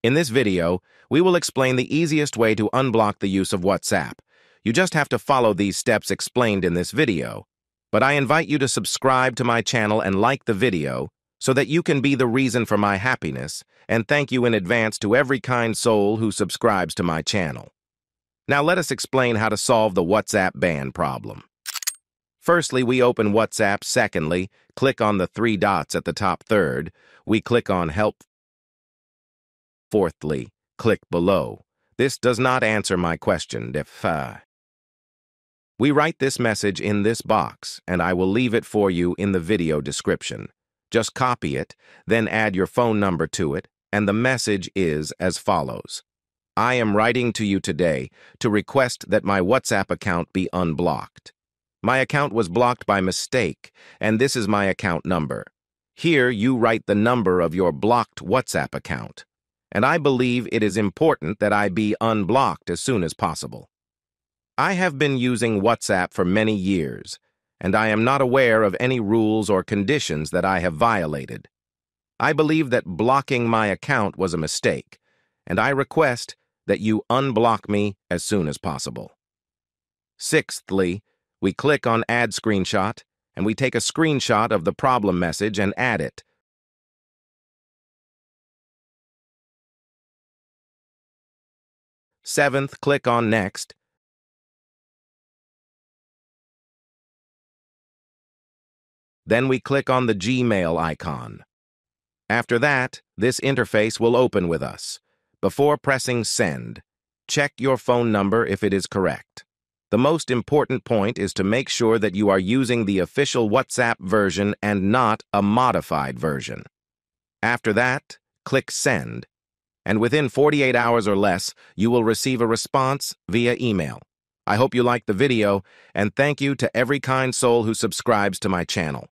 In this video, we will explain the easiest way to unblock the use of WhatsApp. You just have to follow these steps explained in this video. But I invite you to subscribe to my channel and like the video so that you can be the reason for my happiness, and thank you in advance to every kind soul who subscribes to my channel. Now let us explain how to solve the WhatsApp ban problem. Firstly, we open WhatsApp. Secondly, click on the three dots at the top. Third, we click on Help. Fourthly, click below. This does not answer my question. We write this message in this box, and I will leave it for you in the video description. Just copy it, then add your phone number to it, and the message is as follows. I am writing to you today to request that my WhatsApp account be unblocked. My account was blocked by mistake, and this is my account number. Here you write the number of your blocked WhatsApp account, and I believe it is important that I be unblocked as soon as possible. I have been using WhatsApp for many years, and I am not aware of any rules or conditions that I have violated. I believe that blocking my account was a mistake, and I request that you unblock me as soon as possible. Sixthly, we click on Add Screenshot, and we take a screenshot of the problem message and add it. Seventh, click on Next. Then we click on the Gmail icon. After that, this interface will open with us. Before pressing Send, check your phone number if it is correct. The most important point is to make sure that you are using the official WhatsApp version and not a modified version. After that, click Send, and within 48 hours or less, you will receive a response via email. I hope you liked the video, and thank you to every kind soul who subscribes to my channel.